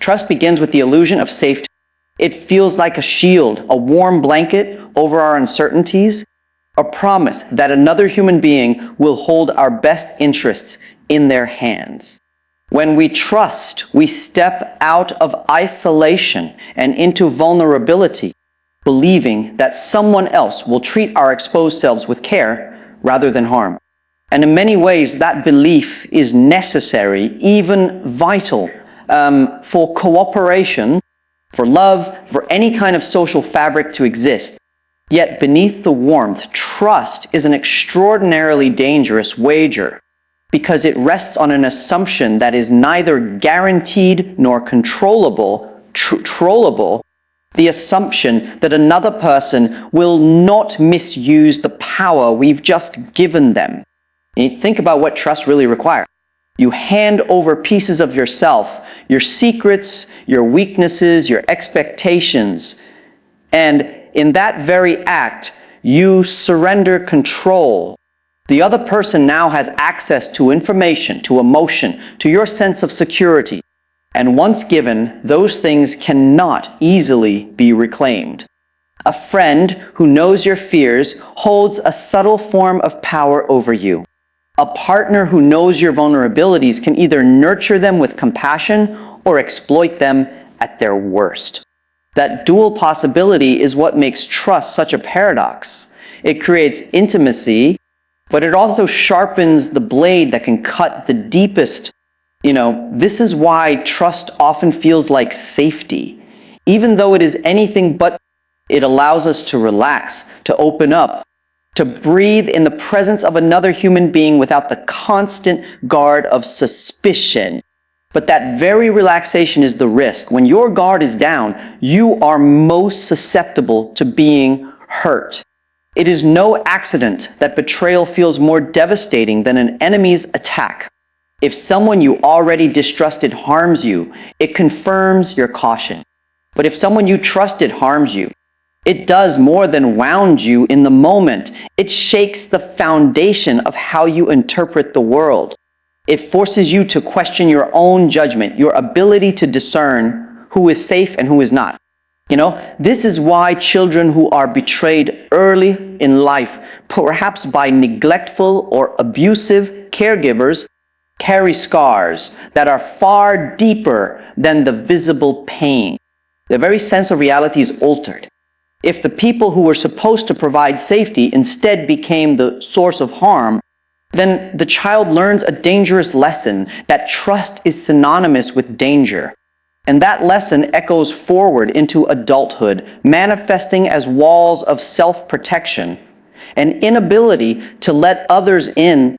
Trust begins with the illusion of safety. It feels like a shield, a warm blanket over our uncertainties, a promise that another human being will hold our best interests in their hands. When we trust, we step out of isolation and into vulnerability, believing that someone else will treat our exposed selves with care rather than harm. And in many ways, that belief is necessary, even vital, for cooperation, for love, for any kind of social fabric to exist. Yet beneath the warmth, trust is an extraordinarily dangerous wager, because it rests on an assumption that is neither guaranteed nor controllable, the assumption that another person will not misuse the power we've just given them. You think about what trust really requires. You hand over pieces of yourself, your secrets, your weaknesses, your expectations, and in that very act, you surrender control. The other person now has access to information, to emotion, to your sense of security. And once given, those things cannot easily be reclaimed. A friend who knows your fears holds a subtle form of power over you. A partner who knows your vulnerabilities can either nurture them with compassion or exploit them at their worst. That dual possibility is what makes trust such a paradox. It creates intimacy, but it also sharpens the blade that can cut the deepest. This is why trust often feels like safety. Even though it is anything but, it allows us to relax, to open up, to breathe in the presence of another human being without the constant guard of suspicion. But that very relaxation is the risk. When your guard is down, you are most susceptible to being hurt. It is no accident that betrayal feels more devastating than an enemy's attack. If someone you already distrusted harms you, it confirms your caution. But if someone you trusted harms you, it does more than wound you in the moment. It shakes the foundation of how you interpret the world. It forces you to question your own judgment, your ability to discern who is safe and who is not. This is why children who are betrayed early in life, perhaps by neglectful or abusive caregivers, carry scars that are far deeper than the visible pain. Their very sense of reality is altered. If the people who were supposed to provide safety instead became the source of harm, then the child learns a dangerous lesson that trust is synonymous with danger. And that lesson echoes forward into adulthood, manifesting as walls of self-protection, an inability to let others in,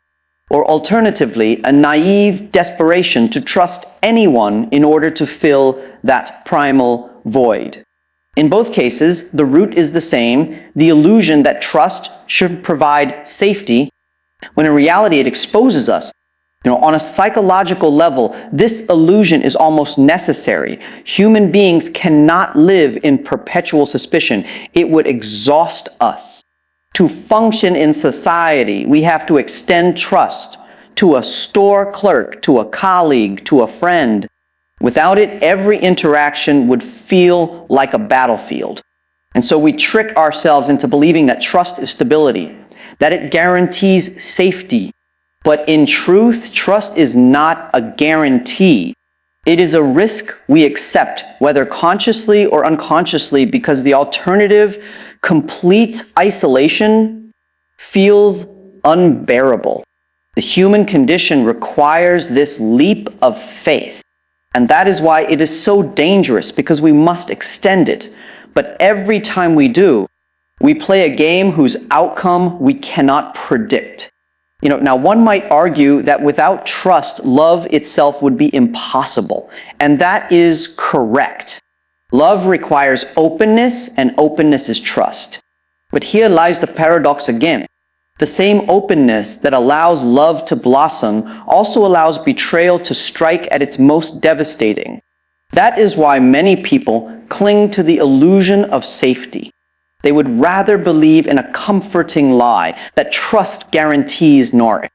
or alternatively, a naive desperation to trust anyone in order to fill that primal void. In both cases, the root is the same, the illusion that trust should provide safety, when in reality it exposes us. On a psychological level, this illusion is almost necessary. Human beings cannot live in perpetual suspicion. It would exhaust us. To function in society, we have to extend trust to a store clerk, to a colleague, to a friend. Without it, every interaction would feel like a battlefield. And so we trick ourselves into believing that trust is stability, that it guarantees safety. But in truth, trust is not a guarantee. It is a risk we accept, whether consciously or unconsciously, because the alternative, complete isolation, feels unbearable. The human condition requires this leap of faith. And that is why it is so dangerous, because we must extend it. But every time we do, we play a game whose outcome we cannot predict. Now one might argue that without trust, love itself would be impossible. And that is correct. Love requires openness, and openness is trust. But here lies the paradox again. The same openness that allows love to blossom also allows betrayal to strike at its most devastating. That is why many people cling to the illusion of safety. They would rather believe in a comforting lie that trust guarantees nor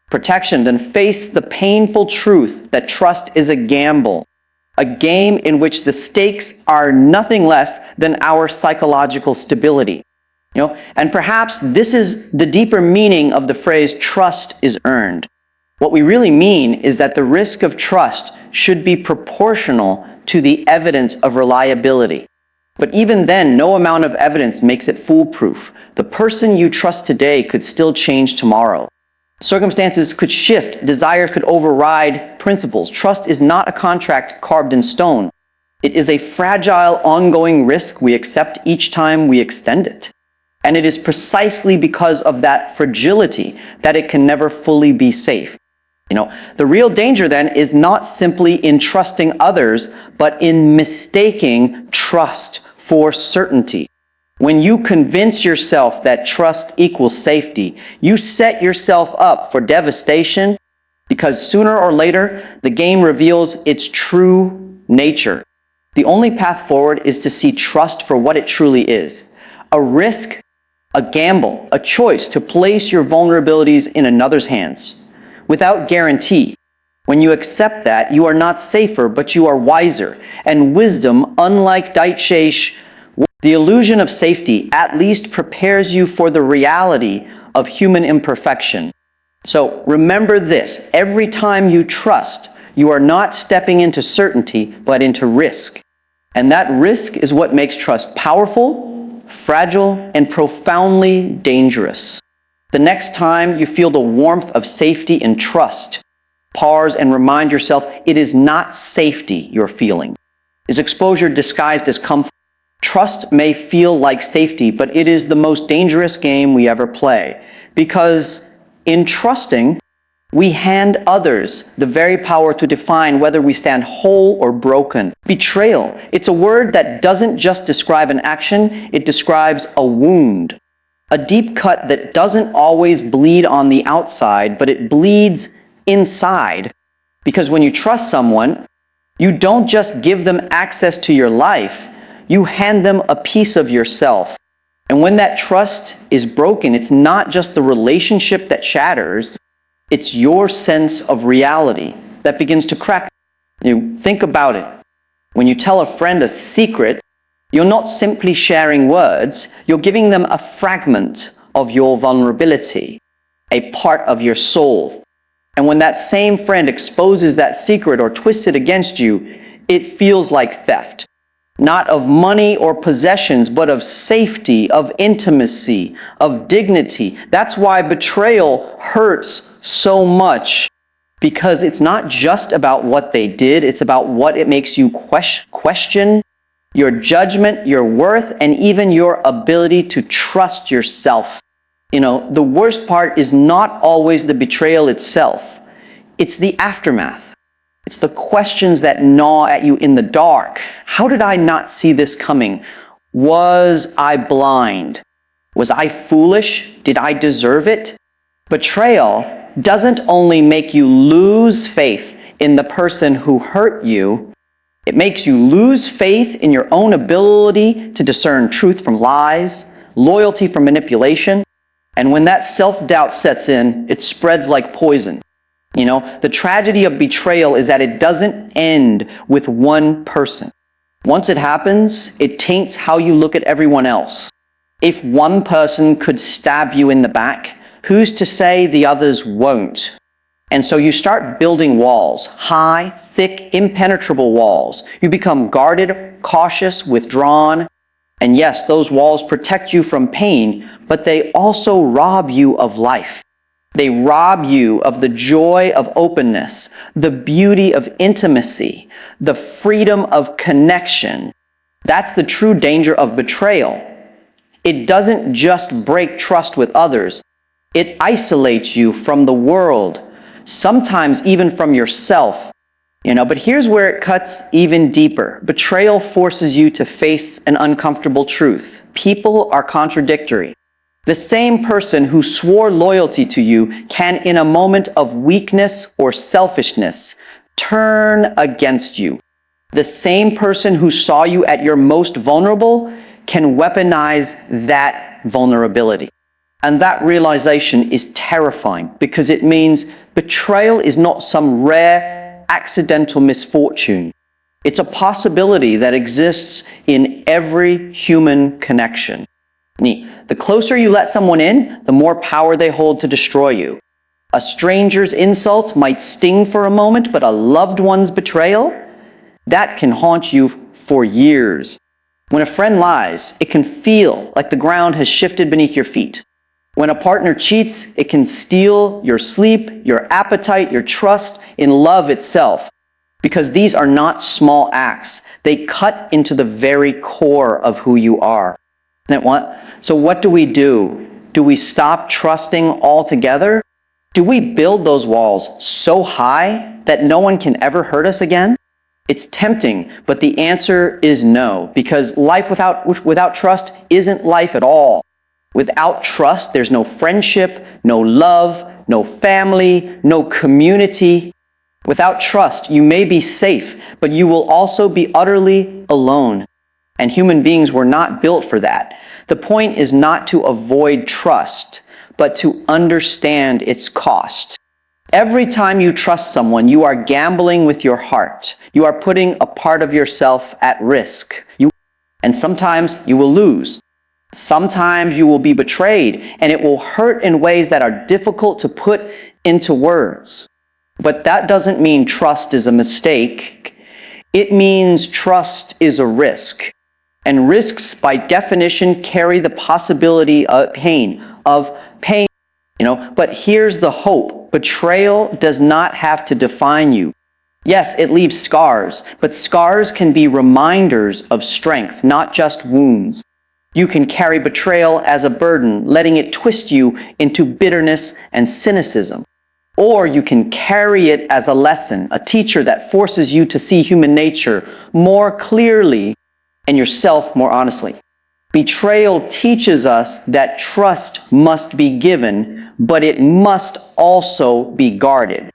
protection than face the painful truth that trust is a a game in which the stakes are nothing less than our psychological stability. And perhaps this is the deeper meaning of the phrase trust is earned. What we really mean is that the risk of trust should be proportional to the evidence of reliability. But even then, no amount of evidence makes it foolproof. The person you trust today could still change tomorrow. Circumstances could shift, desires could override principles. Trust is not a contract carved in stone. It is a fragile, ongoing risk we accept each time we extend it. And it is precisely because of that fragility that it can never fully be safe. The real danger then is not simply in trusting others, but in mistaking trust for certainty. When you convince yourself that trust equals safety, you set yourself up for devastation because sooner or later, the game reveals its true nature. The only path forward is to see trust for what it truly is: a risk, a gamble, a choice to place your vulnerabilities in another's hands without guarantee. When you accept that, you are not safer, but you are wiser. And wisdom, unlike Daitsheish, the illusion of safety at least prepares you for the reality of human imperfection. So remember this: every time you trust, you are not stepping into certainty, but into risk. And that risk is what makes trust powerful, fragile, and profoundly dangerous. The next time you feel the warmth of safety and trust, pause and remind yourself it is not safety you're feeling. It's exposure disguised as comfort. Trust may feel like safety, but it is the most dangerous game we ever play. Because in trusting, we hand others the very power to define whether we stand whole or broken. Betrayal. It's a word that doesn't just describe an action, it describes a wound. A deep cut that doesn't always bleed on the outside, but it bleeds inside. Because when you trust someone, you don't just give them access to your life, you hand them a piece of yourself. And when that trust is broken, it's not just the relationship that shatters, it's your sense of reality that begins to crack. You think about it. When you tell a friend a secret, you're not simply sharing words, you're giving them a fragment of your vulnerability, a part of your soul. And when that same friend exposes that secret or twists it against you, it feels like theft. Not of money or possessions, but of safety, of intimacy, of dignity. That's why betrayal hurts so much, because it's not just about what they did, it's about what it makes you question your judgment, your worth, and even your ability to trust yourself. The worst part is not always the betrayal itself. It's the aftermath. It's the questions that gnaw at you in the dark. How did I not see this coming? Was I blind? Was I foolish? Did I deserve it? Betrayal doesn't only make you lose faith in the person who hurt you, it makes you lose faith in your own ability to discern truth from lies, loyalty from manipulation. And when that self-doubt sets in, it spreads like poison. The tragedy of betrayal is that it doesn't end with one person. Once it happens, it taints how you look at everyone else. If one person could stab you in the back, who's to say the others won't? And so you start building walls, high, thick, impenetrable walls. You become guarded, cautious, withdrawn. And yes, those walls protect you from pain, but they also rob you of life. They rob you of the joy of openness, the beauty of intimacy, the freedom of connection. That's the true danger of betrayal. It doesn't just break trust with others. It isolates you from the world, sometimes even from yourself. But here's where it cuts even deeper. Betrayal forces you to face an uncomfortable truth. People are contradictory. The same person who swore loyalty to you can, in a moment of weakness or selfishness, turn against you. The same person who saw you at your most vulnerable can weaponize that vulnerability. And that realization is terrifying because it means betrayal is not some rare, accidental misfortune. It's a possibility that exists in every human connection. The closer you let someone in, the more power they hold to destroy you. A stranger's insult might sting for a moment, but a loved one's betrayal, that can haunt you for years. When a friend lies, it can feel like the ground has shifted beneath your feet. When a partner cheats, it can steal your sleep, your appetite, your trust in love itself. Because these are not small acts. They cut into the very core of who you are. So what do? Do we stop trusting altogether? Do we build those walls so high that no one can ever hurt us again? It's tempting, but the answer is no, because life without trust isn't life at all. Without trust, there's no friendship, no love, no family, no community. Without trust, you may be safe, but you will also be utterly alone. And human beings were not built for that. The point is not to avoid trust, but to understand its cost. Every time you trust someone, you are gambling with your heart. You are putting a part of yourself at risk. And sometimes you will lose. Sometimes you will be betrayed, and it will hurt in ways that are difficult to put into words. But that doesn't mean trust is a mistake. It means trust is a risk. And risks, by definition, carry the possibility of pain. But here's the hope. Betrayal does not have to define you. Yes, it leaves scars, but scars can be reminders of strength, not just wounds. You can carry betrayal as a burden, letting it twist you into bitterness and cynicism. Or you can carry it as a lesson, a teacher that forces you to see human nature more clearly and yourself more honestly. Betrayal teaches us that trust must be given, but it must also be guarded.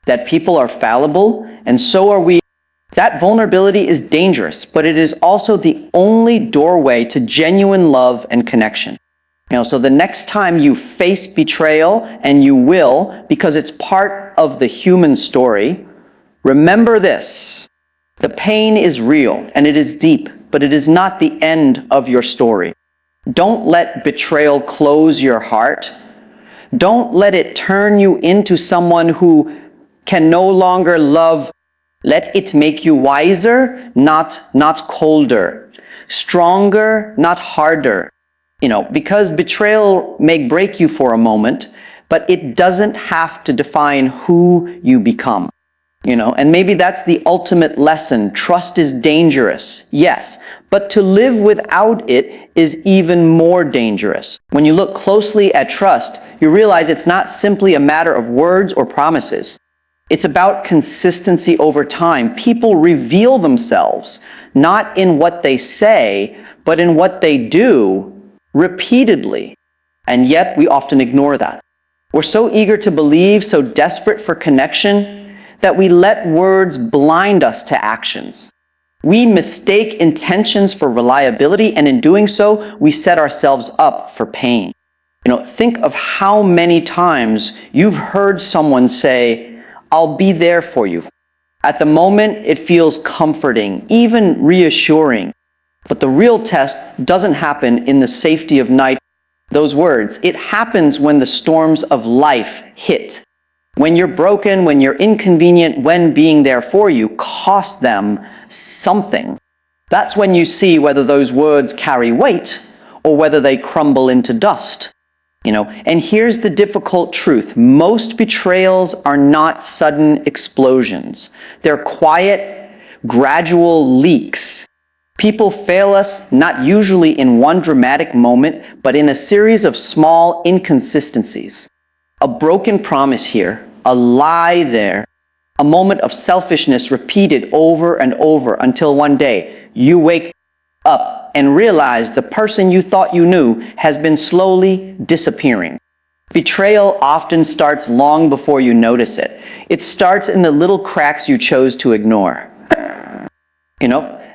That people are fallible, and so are we. That vulnerability is dangerous, but it is also the only doorway to genuine love and connection. So the next time you face betrayal, and you will, because it's part of the human story, remember this. The pain is real, and it is deep, but it is not the end of your story. Don't let betrayal close your heart. Don't let it turn you into someone who can no longer love. Let it make you wiser, not colder. Stronger, not harder. Because betrayal may break you for a moment, but it doesn't have to define who you become. And maybe that's the ultimate lesson. Trust is dangerous, yes, but to live without it is even more dangerous. When you look closely at trust, you realize it's not simply a matter of words or promises. It's about consistency over time. People reveal themselves, not in what they say, but in what they do repeatedly. And yet we often ignore that. We're so eager to believe, so desperate for connection, that we let words blind us to actions. We mistake intentions for reliability, and in doing so, we set ourselves up for pain. Think of how many times you've heard someone say, "I'll be there for you." At the moment, it feels comforting, even reassuring. But the real test doesn't happen in the safety of night. Those words, it happens when the storms of life hit. When you're broken, when you're inconvenient, when being there for you costs them something. That's when you see whether those words carry weight or whether they crumble into dust. And here's the difficult truth. Most betrayals are not sudden explosions. They're quiet, gradual leaks. People fail us not usually in one dramatic moment, but in a series of small inconsistencies. A broken promise here, a lie there, a moment of selfishness repeated over and over until one day you wake up and realize the person you thought you knew has been slowly disappearing. Betrayal often starts long before you notice it. It starts in the little cracks you chose to ignore.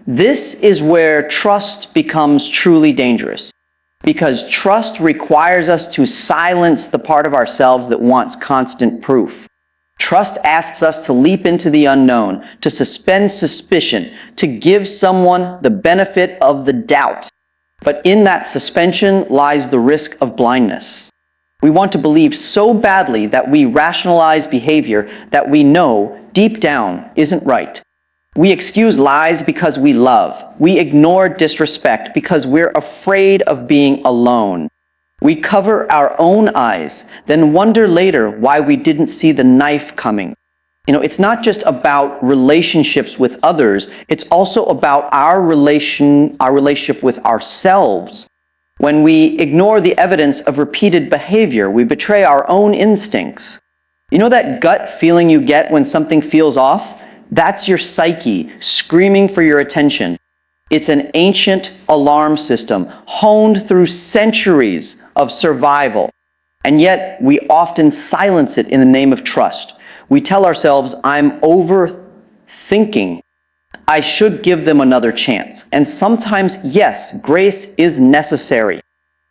This is where trust becomes truly dangerous, because trust requires us to silence the part of ourselves that wants constant proof. Trust asks us to leap into the unknown, to suspend suspicion, to give someone the benefit of the doubt. But in that suspension lies the risk of blindness. We want to believe so badly that we rationalize behavior that we know deep down isn't right. We excuse lies because we love. We ignore disrespect because we're afraid of being alone. We cover our own eyes, then wonder later why we didn't see the knife coming. It's not just about relationships with others, it's also about our relationship with ourselves. When we ignore the evidence of repeated behavior, we betray our own instincts. That gut feeling you get when something feels off? That's your psyche screaming for your attention. It's an ancient alarm system honed through centuries of survival. And yet we often silence it in the name of trust. We tell ourselves, I'm overthinking. I should give them another chance. And sometimes, yes, grace is necessary.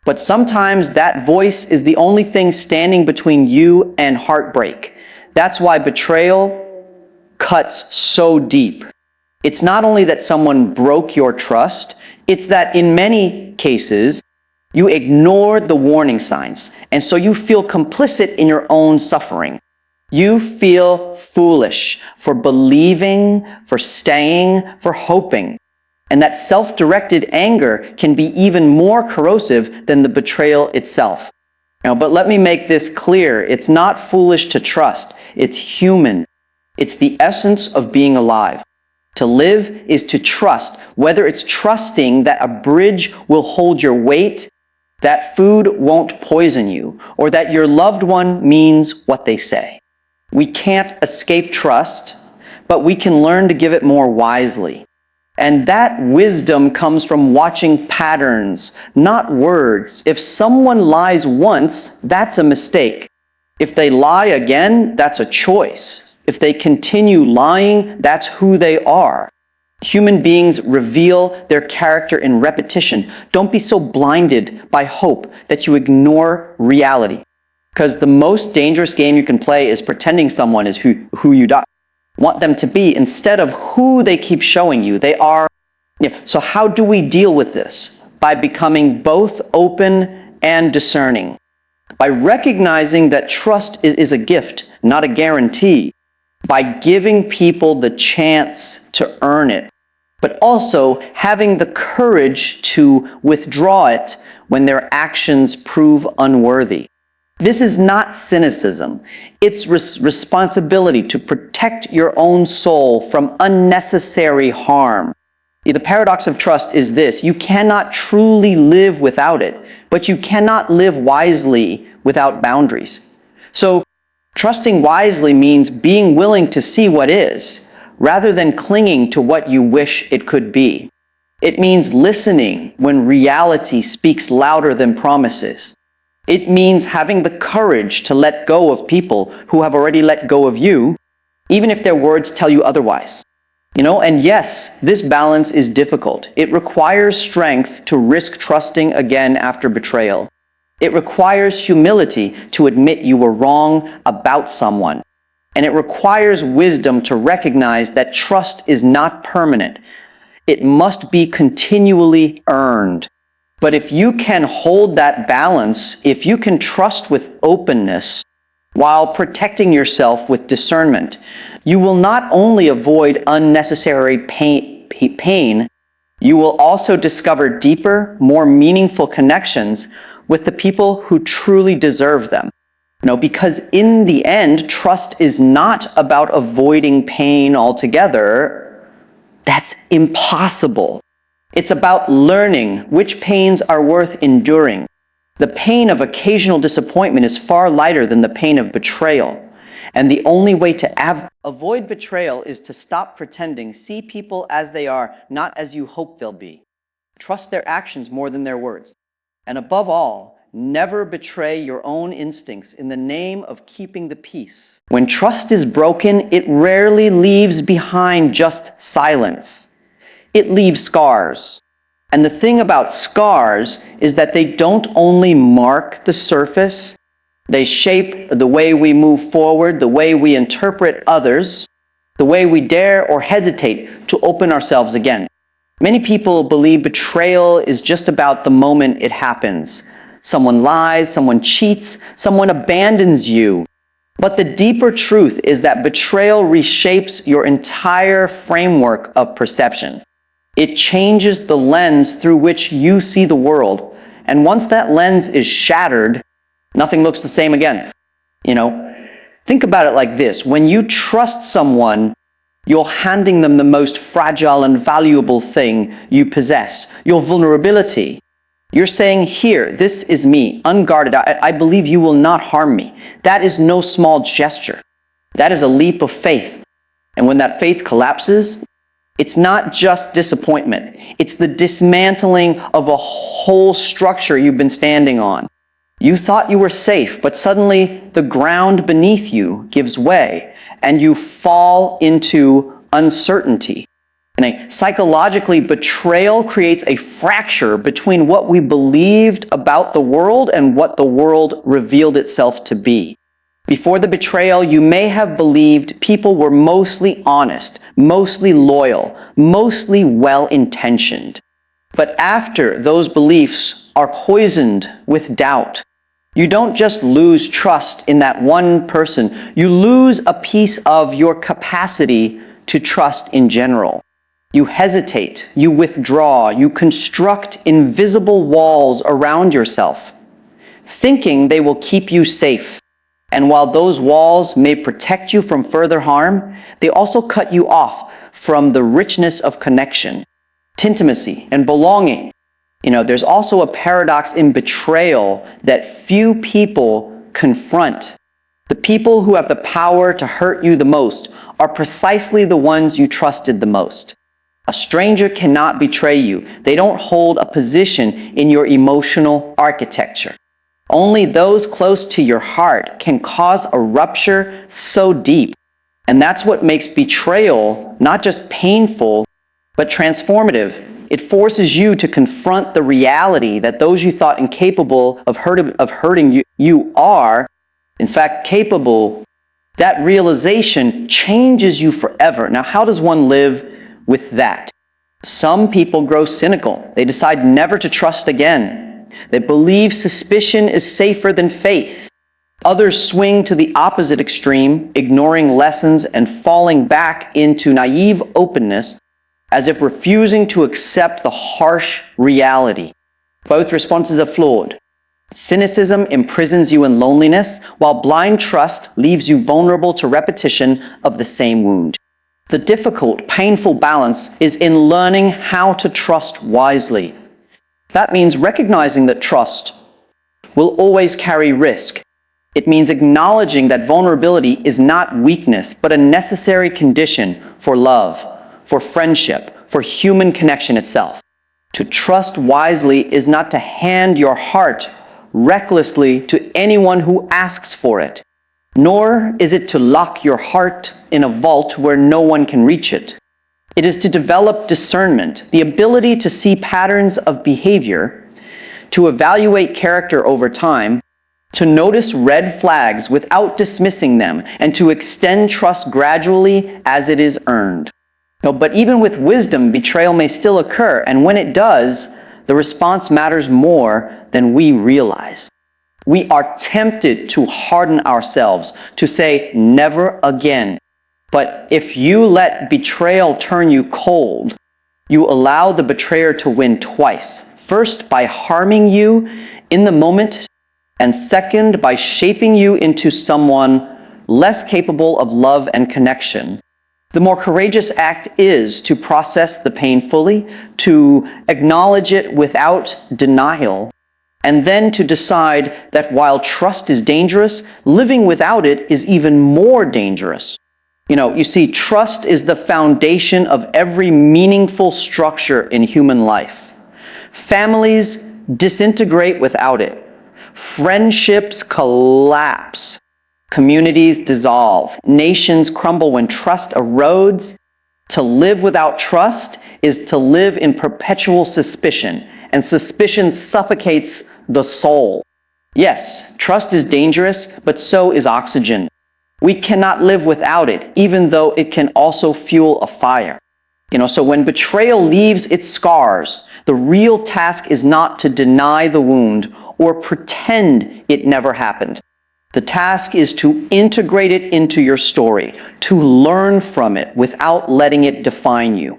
But sometimes that voice is the only thing standing between you and heartbreak. That's why betrayal cuts so deep. It's not only that someone broke your trust, it's that in many cases, you ignored the warning signs, and so you feel complicit in your own suffering. You feel foolish for believing, for staying, for hoping. And that self-directed anger can be even more corrosive than the betrayal itself. But let me make this clear. It's not foolish to trust. It's human. It's the essence of being alive. To live is to trust, whether it's trusting that a bridge will hold your weight, that food won't poison you, or that your loved one means what they say. We can't escape trust, but we can learn to give it more wisely. And that wisdom comes from watching patterns, not words. If someone lies once, that's a mistake. If they lie again, that's a choice. If they continue lying, that's who they are. Human beings reveal their character in repetition. Don't be so blinded by hope that you ignore reality. Because the most dangerous game you can play is pretending someone is who you want them to be instead of who they keep showing you they are. So how do we deal with this? By becoming both open and discerning. By recognizing that trust is a gift, not a guarantee. By giving people the chance to earn it, but also having the courage to withdraw it when their actions prove unworthy. This is not cynicism. It's responsibility to protect your own soul from unnecessary harm. The paradox of trust is this: you cannot truly live without it, but you cannot live wisely without boundaries. So, trusting wisely means being willing to see what is, rather than clinging to what you wish it could be. It means listening when reality speaks louder than promises. It means having the courage to let go of people who have already let go of you, even if their words tell you otherwise. And yes, this balance is difficult. It requires strength to risk trusting again after betrayal. It requires humility to admit you were wrong about someone. And it requires wisdom to recognize that trust is not permanent. It must be continually earned. But if you can hold that balance, if you can trust with openness while protecting yourself with discernment, you will not only avoid unnecessary pain, you will also discover deeper, more meaningful connections with the people who truly deserve them. Because in the end, trust is not about avoiding pain altogether. That's impossible. It's about learning which pains are worth enduring. The pain of occasional disappointment is far lighter than the pain of betrayal. And the only way to avoid betrayal is to stop pretending, see people as they are, not as you hope they'll be. Trust their actions more than their words. And above all, never betray your own instincts in the name of keeping the peace. When trust is broken, it rarely leaves behind just silence. It leaves scars. And the thing about scars is that they don't only mark the surface, They shape the way we move forward, the way we interpret others, the way we dare or hesitate to open ourselves again. Many people believe betrayal is just about the moment it happens. Someone lies, someone cheats, someone abandons you. But the deeper truth is that betrayal reshapes your entire framework of perception. It changes the lens through which you see the world. And once that lens is shattered, nothing looks the same again. Think about it like this. When you trust someone, you're handing them the most fragile and valuable thing you possess, your vulnerability. You're saying, here, this is me, unguarded. I believe you will not harm me. That is no small gesture. That is a leap of faith. And when that faith collapses, it's not just disappointment. It's the dismantling of a whole structure you've been standing on. You thought you were safe, but suddenly the ground beneath you gives way, and you fall into uncertainty. And psychologically, betrayal creates a fracture between what we believed about the world and what the world revealed itself to be. Before the betrayal, you may have believed people were mostly honest, mostly loyal, mostly well-intentioned. But after those beliefs are poisoned with doubt, you don't just lose trust in that one person, you lose a piece of your capacity to trust in general. You hesitate, you withdraw, you construct invisible walls around yourself, thinking they will keep you safe. And while those walls may protect you from further harm, they also cut you off from the richness of connection, intimacy, and belonging. There's also a paradox in betrayal that few people confront. The people who have the power to hurt you the most are precisely the ones you trusted the most. A stranger cannot betray you. They don't hold a position in your emotional architecture. Only those close to your heart can cause a rupture so deep. And that's what makes betrayal not just painful, but transformative. It forces you to confront the reality that those you thought incapable of hurting you are, in fact, capable. That realization changes you forever. Now, how does one live with that? Some people grow cynical. They decide never to trust again. They believe suspicion is safer than faith. Others swing to the opposite extreme, ignoring lessons and falling back into naive openness, as if refusing to accept the harsh reality. Both responses are flawed. Cynicism imprisons you in loneliness, while blind trust leaves you vulnerable to repetition of the same wound. The difficult, painful balance is in learning how to trust wisely. That means recognizing that trust will always carry risk. It means acknowledging that vulnerability is not weakness, but a necessary condition for love, for friendship, for human connection itself. To trust wisely is not to hand your heart recklessly to anyone who asks for it, nor is it to lock your heart in a vault where no one can reach it. It is to develop discernment, the ability to see patterns of behavior, to evaluate character over time, to notice red flags without dismissing them, and to extend trust gradually as it is earned. But even with wisdom, betrayal may still occur, and when it does, the response matters more than we realize. We are tempted to harden ourselves, to say never again. But if you let betrayal turn you cold, you allow the betrayer to win twice. First, by harming you in the moment, and second, by shaping you into someone less capable of love and connection. The more courageous act is to process the pain fully, to acknowledge it without denial, and then to decide that while trust is dangerous, living without it is even more dangerous. You see, trust is the foundation of every meaningful structure in human life. Families disintegrate without it. Friendships collapse. Communities dissolve. Nations crumble when trust erodes. To live without trust is to live in perpetual suspicion, and suspicion suffocates the soul. Yes, trust is dangerous, but so is oxygen. We cannot live without it, even though it can also fuel a fire. So when betrayal leaves its scars, the real task is not to deny the wound or pretend it never happened. The task is to integrate it into your story, to learn from it without letting it define you.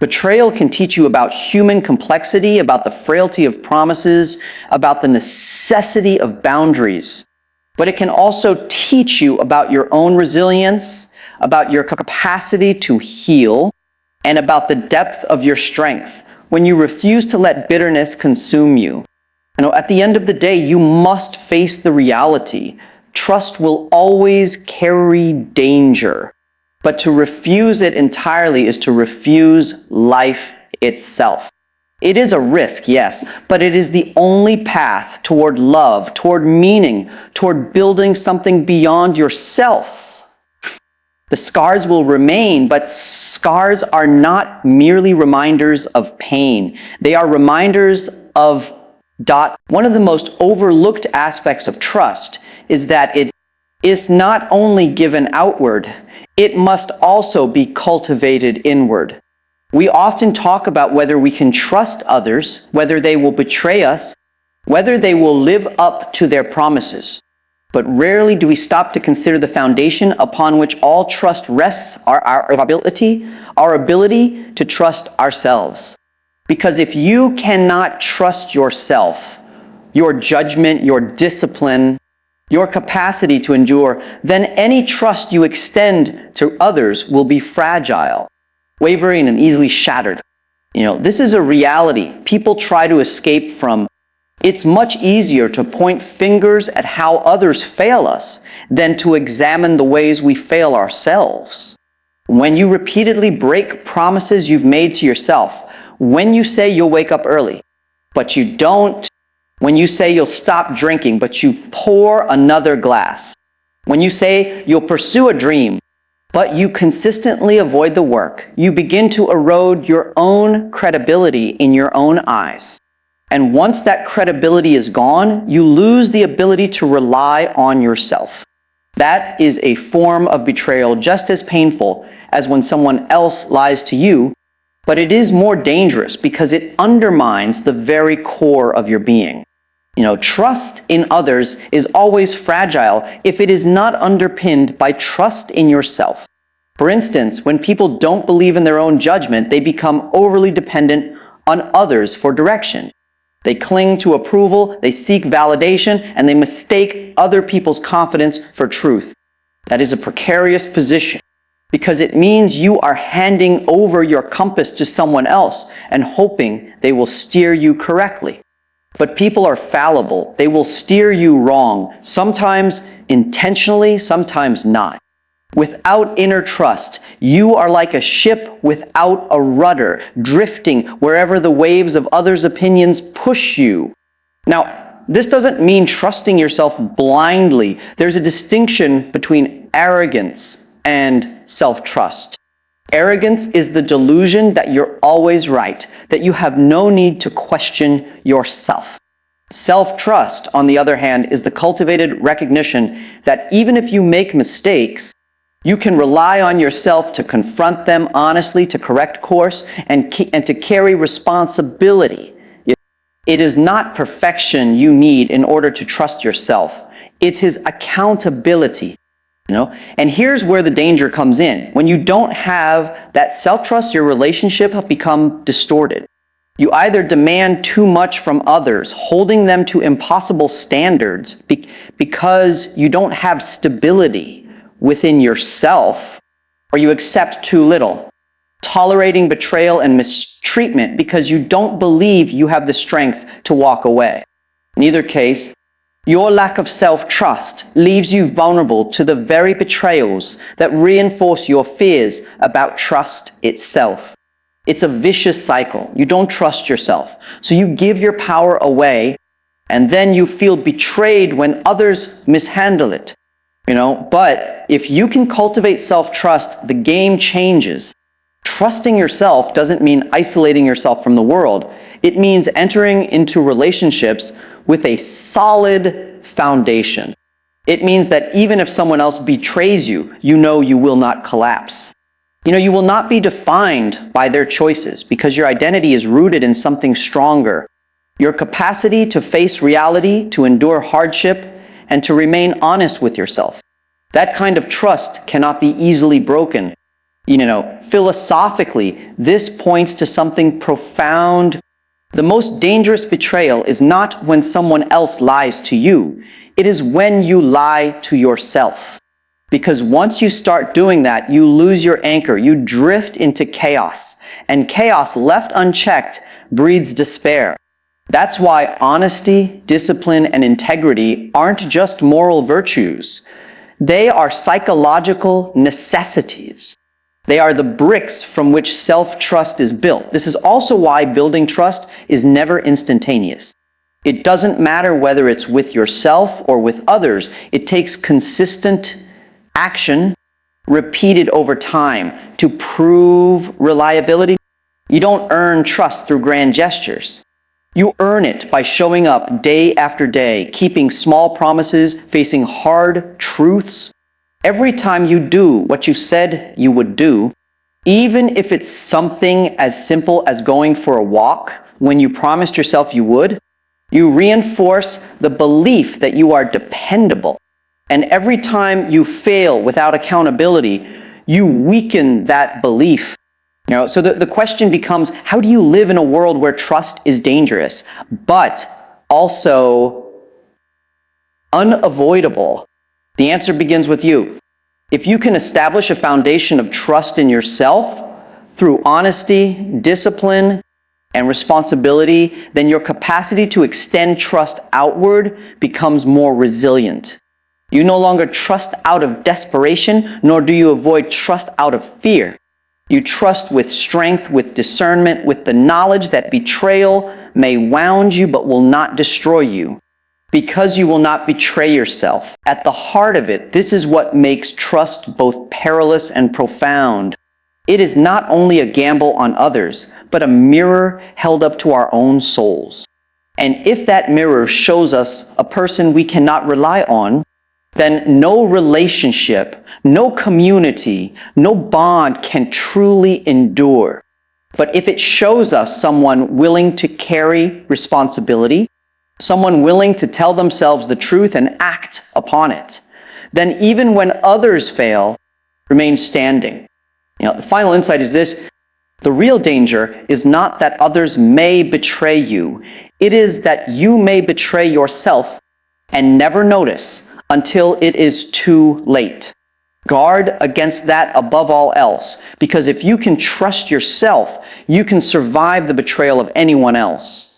Betrayal can teach you about human complexity, about the frailty of promises, about the necessity of boundaries. But it can also teach you about your own resilience, about your capacity to heal, and about the depth of your strength when you refuse to let bitterness consume you. At the end of the day, you must face the reality. Trust will always carry danger. But to refuse it entirely is to refuse life itself. It is a risk, yes, but it is the only path toward love, toward meaning, toward building something beyond yourself. The scars will remain, but scars are not merely reminders of pain. They are reminders of One of the most overlooked aspects of trust is that it is not only given outward, it must also be cultivated inward. We often talk about whether we can trust others, whether they will betray us, whether they will live up to their promises. But rarely do we stop to consider the foundation upon which all trust rests, our ability to trust ourselves. Because if you cannot trust yourself, your judgment, your discipline, your capacity to endure, then any trust you extend to others will be fragile, wavering and easily shattered. This is a reality people try to escape from. It's much easier to point fingers at how others fail us than to examine the ways we fail ourselves. When you repeatedly break promises you've made to yourself, when you say you'll wake up early, but you don't, when you say you'll stop drinking, but you pour another glass, when you say you'll pursue a dream, but you consistently avoid the work, you begin to erode your own credibility in your own eyes. And once that credibility is gone, you lose the ability to rely on yourself. That is a form of betrayal just as painful as when someone else lies to you, but it is more dangerous because it undermines the very core of your being. Trust in others is always fragile if it is not underpinned by trust in yourself. For instance, when people don't believe in their own judgment, they become overly dependent on others for direction. They cling to approval, they seek validation, and they mistake other people's confidence for truth. That is a precarious position because it means you are handing over your compass to someone else and hoping they will steer you correctly. But people are fallible. They will steer you wrong, sometimes intentionally, sometimes not. Without inner trust, you are like a ship without a rudder, drifting wherever the waves of others' opinions push you. Now, this doesn't mean trusting yourself blindly. There's a distinction between arrogance and self-trust. Arrogance is the delusion that you're always right, that you have no need to question yourself. Self-trust, on the other hand, is the cultivated recognition that even if you make mistakes, you can rely on yourself to confront them honestly, to correct course, and to carry responsibility. It is not perfection you need in order to trust yourself. It's his accountability. And here's where the danger comes in. When you don't have that self-trust, your relationship has become distorted. You either demand too much from others, holding them to impossible standards because you don't have stability within yourself, or you accept too little, tolerating betrayal and mistreatment because you don't believe you have the strength to walk away. In either case, your lack of self-trust leaves you vulnerable to the very betrayals that reinforce your fears about trust itself. It's a vicious cycle. You don't trust yourself, so you give your power away, and then you feel betrayed when others mishandle it. But if you can cultivate self-trust, the game changes. Trusting yourself doesn't mean isolating yourself from the world. It means entering into relationships with a solid foundation. It means that even if someone else betrays you, you know you will not collapse. You will not be defined by their choices because your identity is rooted in something stronger. Your capacity to face reality, to endure hardship, and to remain honest with yourself. That kind of trust cannot be easily broken. Philosophically, this points to something profound. The most dangerous betrayal is not when someone else lies to you. It is when you lie to yourself. Because once you start doing that, you lose your anchor. You drift into chaos. And chaos left unchecked breeds despair. That's why honesty, discipline, and integrity aren't just moral virtues. They are psychological necessities. They are the bricks from which self-trust is built. This is also why building trust is never instantaneous. It doesn't matter whether it's with yourself or with others. It takes consistent action repeated over time to prove reliability. You don't earn trust through grand gestures. You earn it by showing up day after day, keeping small promises, facing hard truths. Every time you do what you said you would do, even if it's something as simple as going for a walk when you promised yourself you would, you reinforce the belief that you are dependable. And every time you fail without accountability, you weaken that belief. So the question becomes, how do you live in a world where trust is dangerous, but also unavoidable? The answer begins with you. If you can establish a foundation of trust in yourself through honesty, discipline, and responsibility, then your capacity to extend trust outward becomes more resilient. You no longer trust out of desperation, nor do you avoid trust out of fear. You trust with strength, with discernment, with the knowledge that betrayal may wound you but will not destroy you. Because you will not betray yourself. At the heart of it, this is what makes trust both perilous and profound. It is not only a gamble on others, but a mirror held up to our own souls. And if that mirror shows us a person we cannot rely on, then no relationship, no community, no bond can truly endure. But if it shows us someone willing to carry responsibility, someone willing to tell themselves the truth and act upon it, then even when others fail, remain standing. The final insight is this: the real danger is not that others may betray you. It is that you may betray yourself and never notice until it is too late. Guard against that above all else, because if you can trust yourself, you can survive the betrayal of anyone else.